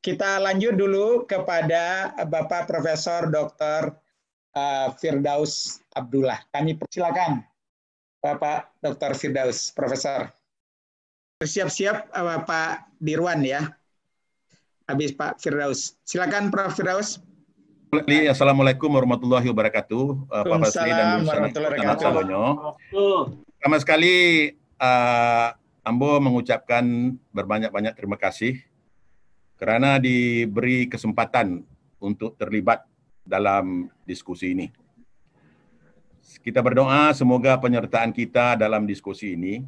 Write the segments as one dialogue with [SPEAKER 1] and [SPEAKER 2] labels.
[SPEAKER 1] Kita lanjut dulu kepada Bapak Profesor Dr. Firdaus Abdullah. Kami persilakan Bapak Dr. Firdaus, Profesor. Bersiap-siap Pak Dirwan ya. Habis Pak Firdaus. Silakan Prof. Firdaus.
[SPEAKER 2] Assalamualaikum warahmatullahi wabarakatuh. Pak Fasli dan Sama sekali Ambo mengucapkan berbanyak-banyak terima kasih kerana diberi kesempatan untuk terlibat dalam diskusi ini. Kita berdoa semoga penyertaan kita dalam diskusi ini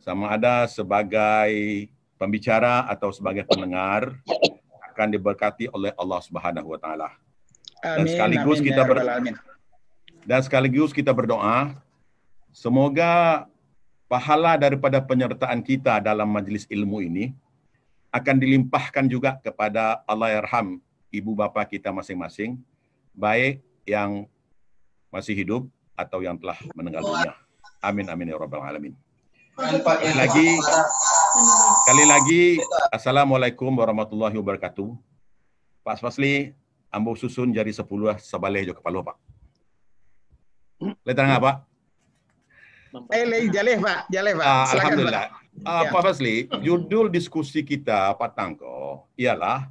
[SPEAKER 2] sama ada sebagai pembicara atau sebagai pendengar akan diberkati oleh Allah Subhanahu wa taala. Dan sekaligus kita berdoa semoga pahala daripada penyertaan kita dalam majlis ilmu ini akan dilimpahkan juga kepada Allahyarham ibu bapa kita masing-masing, baik yang masih hidup atau yang telah meninggal dunia. Amin amin ya rabbal alamin. Sekali lagi assalamualaikum warahmatullahi wabarakatuh. Pak Fasli, ambo susun jari 10 sabaleh jo kepala Pak. Leterang apa?
[SPEAKER 1] Jaleh Pak.
[SPEAKER 2] Alhamdulillah. Pak Fasli, judul diskusi kita Pak Tangko ialah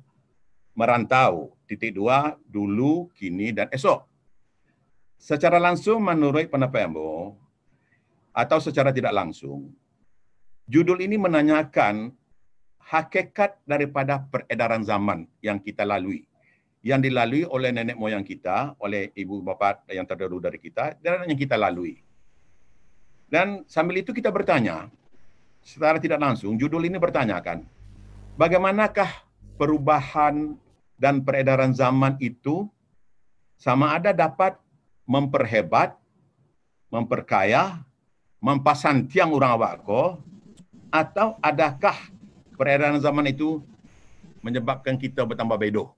[SPEAKER 2] merantau, .2, dulu, kini, dan esok. Secara langsung menurut pendapat Ambo, atau secara tidak langsung, judul ini menanyakan hakikat daripada peredaran zaman yang kita lalui, yang dilalui oleh nenek moyang kita, oleh ibu bapa yang terdahulu dari kita, dan yang kita lalui. Dan sambil itu kita bertanya, secara tidak langsung, judul ini bertanyakan, bagaimanakah perubahan dan peredaran zaman itu sama ada dapat memperhebat, memperkaya, mempasantiang orang awakko, atau adakah peredaran zaman itu menyebabkan kita bertambah bedo?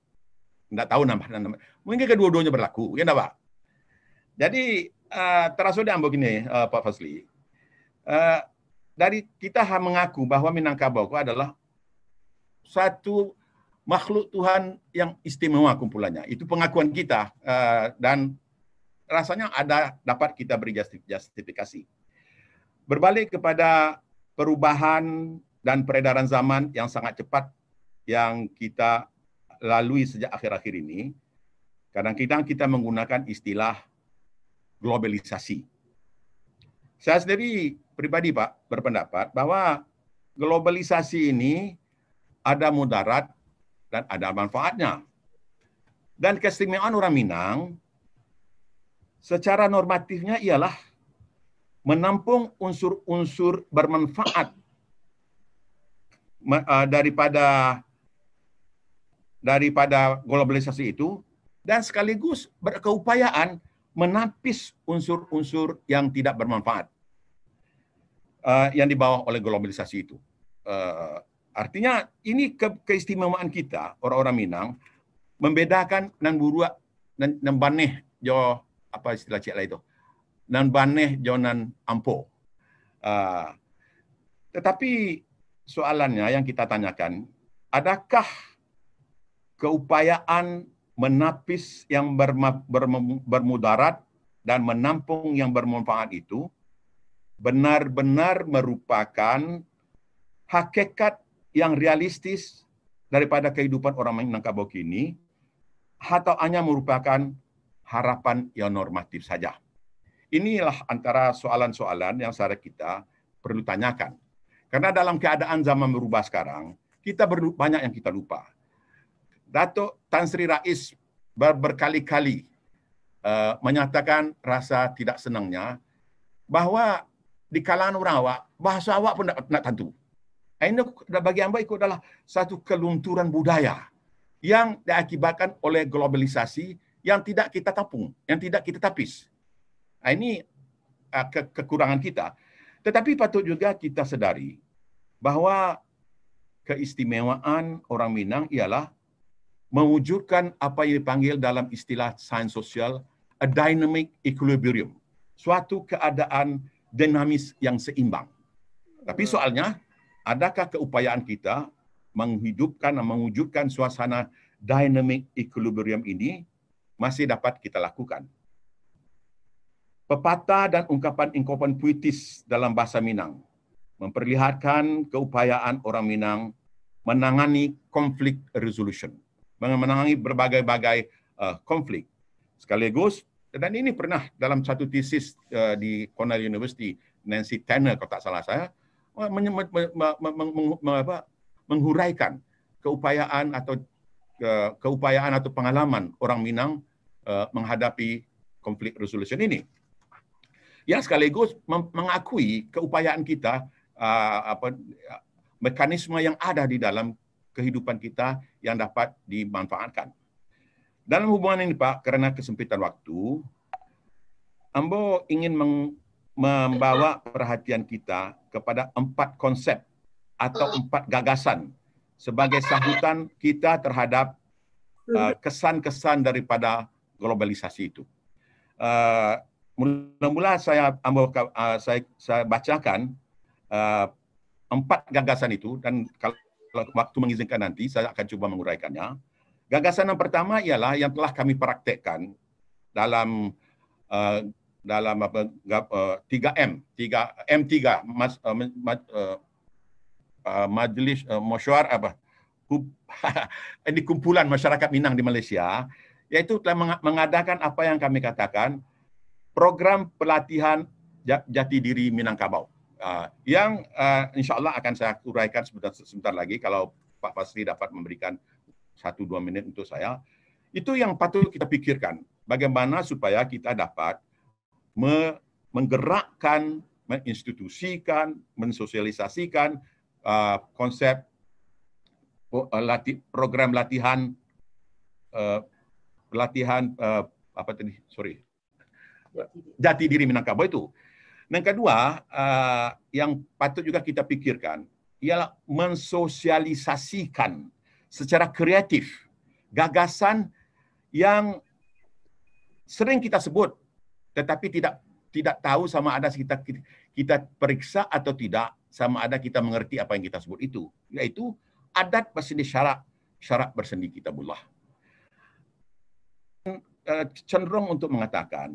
[SPEAKER 2] Tidak tahu nama. Mungkin kedua-duanya berlaku, ya Pak? Jadi, terasa dia begini, Pak Fasli. Dari kita mengaku bahwa Minangkabau adalah satu makhluk Tuhan yang istimewa kumpulannya. Itu pengakuan kita dan rasanya dapat kita beri justifikasi. Berbalik kepada perubahan dan peredaran zaman yang sangat cepat yang kita lalui sejak akhir-akhir ini, kadang-kadang kita menggunakan istilah globalisasi. Saya sendiri pribadi Pak berpendapat bahwa globalisasi ini ada mudarat dan ada manfaatnya. Dan keistimewaan orang Minang secara normatifnya ialah menampung unsur-unsur bermanfaat daripada globalisasi itu dan sekaligus berkeupayaan menapis unsur-unsur yang tidak bermanfaat yang dibawa oleh globalisasi itu. Artinya ini keistimewaan kita orang-orang Minang membedakan nan buruak nan baneh jo apa istilah cik lah itu nan baneh jo nan ampo. Tetapi soalannya yang kita tanyakan, adakah keupayaan menapis yang bermudarat dan menampung yang bermanfaat itu benar-benar merupakan hakikat yang realistis daripada kehidupan orang Minangkabau kini atau hanya merupakan harapan yang normatif saja. Inilah antara soalan-soalan yang seharusnya kita perlu tanyakan. Karena dalam keadaan zaman berubah sekarang, kita banyak yang kita lupa. Datuk Tan Sri Rais berkali-kali menyatakan rasa tidak senangnya bahwa di kalangan orang awak, bahasa awak pun nak tentu. Ini bagi hamba itu adalah satu kelunturan budaya yang diakibatkan oleh globalisasi yang tidak kita tampung, yang tidak kita tapis. Ini kekurangan kita. Tetapi patut juga kita sedari bahwa keistimewaan orang Minang ialah mewujudkan apa yang dipanggil dalam istilah sains sosial a dynamic equilibrium, suatu keadaan dinamis yang seimbang. Tapi soalnya, adakah keupayaan kita menghidupkan dan mewujudkan suasana dynamic equilibrium ini masih dapat kita lakukan. Pepatah dan ungkapan-ungkapan puitis dalam bahasa Minang memperlihatkan keupayaan orang Minang menangani konflik resolution, menangani berbagai-bagai konflik. Sekaligus, dan ini pernah dalam satu tesis di Cornell University, Nancy Tanner kalau tak salah saya, menghuraikan keupayaan atau pengalaman orang Minang menghadapi konflik resolution ini. Yang sekaligus mengakui keupayaan kita, mekanisme yang ada di dalam kehidupan kita yang dapat dimanfaatkan. Dalam hubungan ini, Pak, kerana kesempitan waktu, Ambo ingin membawa perhatian kita kepada 4 konsep atau 4 gagasan sebagai sambutan kita terhadap kesan-kesan daripada globalisasi itu. Mula-mula saya bacakan 4 gagasan itu, dan kalau waktu mengizinkan nanti saya akan cuba menguraikannya. Gagasan yang pertama ialah yang telah kami praktekkan dalam 3M, Majlis Mesyuar ini kumpulan masyarakat Minang di Malaysia, yaitu telah mengadakan apa yang kami katakan program pelatihan jati diri Minangkabau, yang insyaAllah akan saya uraikan sebentar lagi kalau Pak Fazli dapat memberikan 1-2 menit untuk saya. Itu yang patut kita pikirkan, bagaimana supaya kita dapat menggerakkan, menginstitusikan, mensosialisasikan konsep program latihan jati diri Minangkabau itu. Yang kedua, yang patut juga kita pikirkan ialah mensosialisasikan secara kreatif gagasan yang sering kita sebut, tetapi tidak tahu sama ada kita periksa atau tidak, sama ada kita mengerti apa yang kita sebut itu, yaitu adat bersendi syarak bersendi kitabullah. Cenderung untuk mengatakan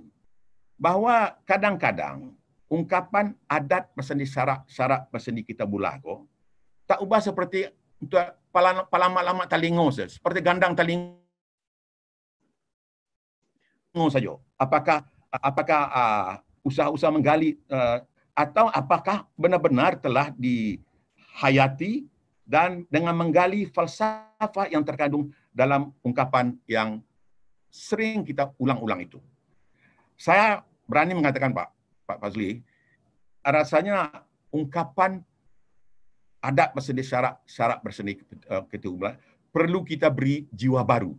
[SPEAKER 2] bahawa kadang-kadang ungkapan adat bersendi syarak bersendi kitabullah ko tak ubah seperti untuk palama-lama talingo, seperti gandang talingo saja. Apakah usaha-usaha menggali atau apakah benar-benar telah dihayati dan dengan menggali falsafah yang terkandung dalam ungkapan yang sering kita ulang-ulang itu. Saya berani mengatakan, Pak Fazli, rasanya ungkapan adat bersendi syarak bersendi kitabullah perlu kita beri jiwa baru,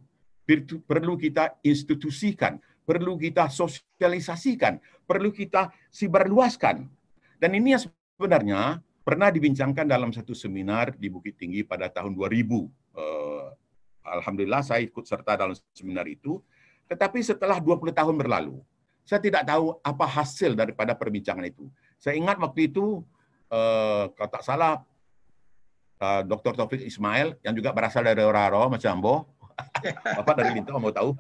[SPEAKER 2] perlu kita institusikan, perlu kita sosialisasikan, perlu kita sebarluaskan. Dan ini yang sebenarnya pernah dibincangkan dalam satu seminar di Bukit Tinggi pada tahun 2000. Alhamdulillah saya ikut serta dalam seminar itu. Tetapi setelah 20 tahun berlalu, saya tidak tahu apa hasil daripada perbincangan itu. Saya ingat waktu itu, kalau tak salah, Dr. Taufik Ismail, yang juga berasal dari Raro, macam Ambo. Bapak dari Linto, Ambo tahu.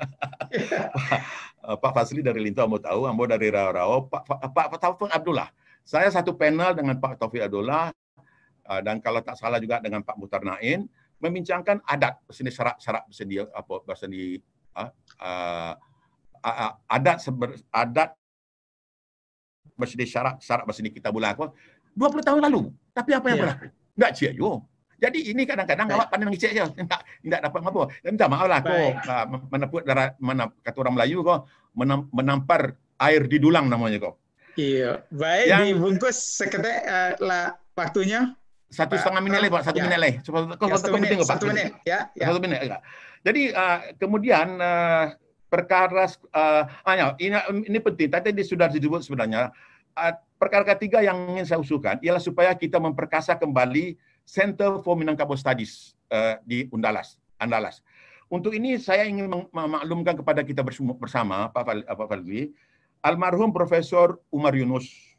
[SPEAKER 2] Pak Fazli dari Linto, Ambo tahu. Ambo dari Raro. Pak Taufik Abdullah. Saya satu panel dengan Pak Taufik Abdullah, dan kalau tak salah juga dengan Pak Muhtar Nain, membincangkan adat bersendi syarak bersendi adat bersendi syarak bersendi kitabullah 20 tahun lalu. Tapi apa yang berlaku? Enggak cia yo. Jadi ini kadang-kadang awak pandai mengicik je, tidak dapat apa. Dan minta maaf lah kau menepuk kata orang Melayu kau menampar air di dulang namanya kau.
[SPEAKER 3] Iya, baik, yang dibungkus seketik lah waktunya.
[SPEAKER 2] 1,5 menit Pak, 1 menit lagi.
[SPEAKER 3] Satu menit. Ya.
[SPEAKER 2] 1 menit. Jadi kemudian perkara ini penting. Tadi sudah disebut sebenarnya. Perkara ketiga yang ingin saya usulkan ialah supaya kita memperkasa kembali Center for Minangkabau Studies di Andalas. Untuk ini saya ingin memaklumkan kepada kita bersama, Pak Fazli, almarhum Profesor Umar Yunus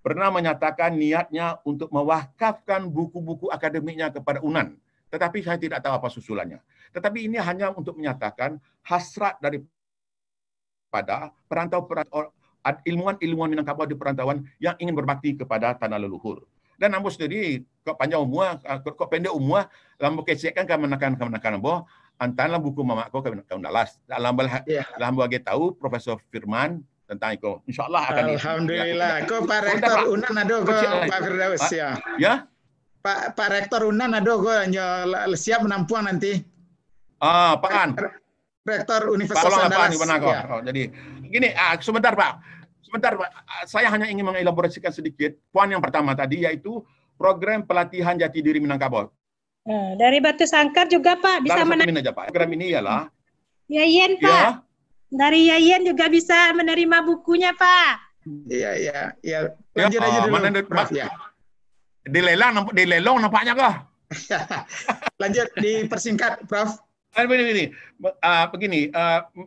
[SPEAKER 2] pernah menyatakan niatnya untuk mewakafkan buku-buku akademiknya kepada UNAN tetapi saya tidak tahu apa susulannya. Tetapi ini hanya untuk menyatakan hasrat daripada ilmuwan Minangkabau di perantauan yang ingin berbakti kepada tanah leluhur. Dan ambo sendiri kok panjang umur, kok pendek umur, lambo kecekkan kemenakan ambo antara buku mamakku kau nalas. Dalam bagi tahu Profesor Firman tentang itu. InsyaAllah akan
[SPEAKER 3] Alhamdulillah. Kok Pak Rektor Unan ada Pak Firdaus ya.
[SPEAKER 2] Ya?
[SPEAKER 3] Pak Rektor Unan ada siap menampung nanti.
[SPEAKER 2] Pak An.
[SPEAKER 3] Rektor Universitas Andalas.
[SPEAKER 2] Ya. Jadi gini, sebentar Pak. Saya hanya ingin mengelaborasikan sedikit poin yang pertama tadi, yaitu program pelatihan jati diri Minangkabau.
[SPEAKER 4] Dari Batu Sangkar juga Pak bisa
[SPEAKER 2] menerima aja Pak. Program ini ialah
[SPEAKER 4] Yayen Pak. Ya. Dari Yayen juga bisa menerima bukunya Pak.
[SPEAKER 3] Iya. Lanjut aja dulu. Prof, ya.
[SPEAKER 2] Dilelang nampaknya kah?
[SPEAKER 3] Lanjut dipersingkat Prof.
[SPEAKER 2] Begini,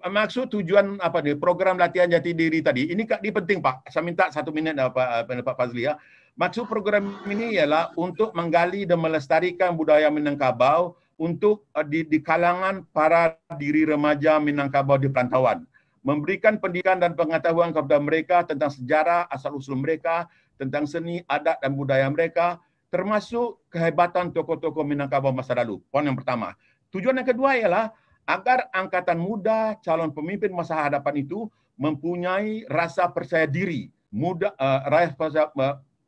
[SPEAKER 2] maksud tujuan program latihan jati diri tadi, ini penting Pak. Saya minta 1 minit Pak Fazli ya. Maksud program ini ialah untuk menggali dan melestarikan budaya Minangkabau untuk di kalangan para diri remaja Minangkabau di perantauan. Memberikan pendidikan dan pengetahuan kepada mereka tentang sejarah, asal-usul mereka, tentang seni, adat dan budaya mereka, termasuk kehebatan tokoh-tokoh Minangkabau masa lalu. Poin yang pertama. Tujuan yang kedua ialah agar angkatan muda calon pemimpin masa hadapan itu mempunyai rasa percaya diri,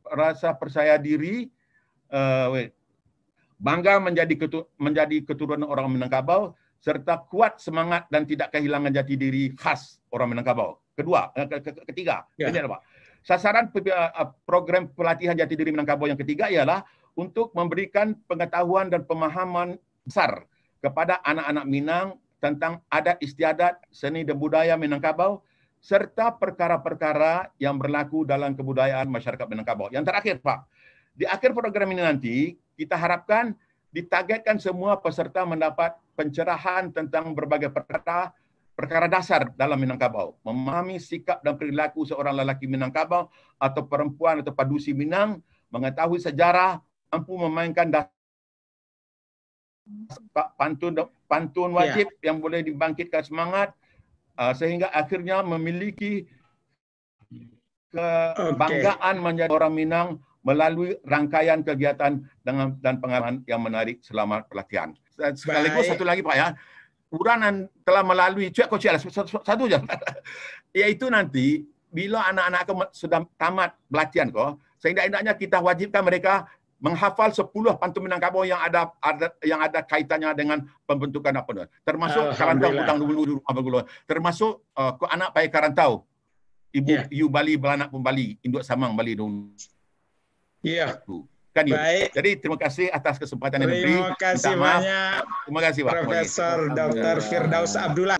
[SPEAKER 2] rasa percaya diri, bangga menjadi keturunan orang Minangkabau, serta kuat semangat dan tidak kehilangan jati diri khas orang Minangkabau. Ketiga, ini apa? Sasaran program pelatihan jati diri Minangkabau yang ketiga ialah untuk memberikan pengetahuan dan pemahaman besar kepada anak-anak Minang tentang adat istiadat, seni dan budaya Minangkabau, serta perkara-perkara yang berlaku dalam kebudayaan masyarakat Minangkabau. Yang terakhir, Pak, di akhir program ini nanti, kita harapkan ditargetkan semua peserta mendapat pencerahan tentang berbagai perkara dasar dalam Minangkabau. Memahami sikap dan perilaku seorang lelaki Minangkabau atau perempuan atau padusi Minang, mengetahui sejarah, mampu memainkan pantun wajib yang boleh dibangkitkan semangat sehingga akhirnya memiliki kebanggaan menjadi orang Minang melalui rangkaian kegiatan dan pengalaman yang menarik selama pelatihan. Sekaligus satu lagi Pak ya, Uranan telah melalui satu je, yaitu nanti bila anak-anak sudah tamat pelatihan seindak-indaknya kita wajibkan mereka menghafal 10 pantun Minangkabau yang ada kaitannya dengan pembentukan termasuk karantau hutang dulu termasuk anak pai karantau ibu Bali belanak pun Bali induk samang Bali dulu.
[SPEAKER 3] Iya.
[SPEAKER 2] Kan baik. Jadi terima kasih atas kesempatan yang diberi.
[SPEAKER 3] Terima kasih banyak.
[SPEAKER 2] Terima kasih Pak
[SPEAKER 3] Profesor Dr. Firdaus Abdullah.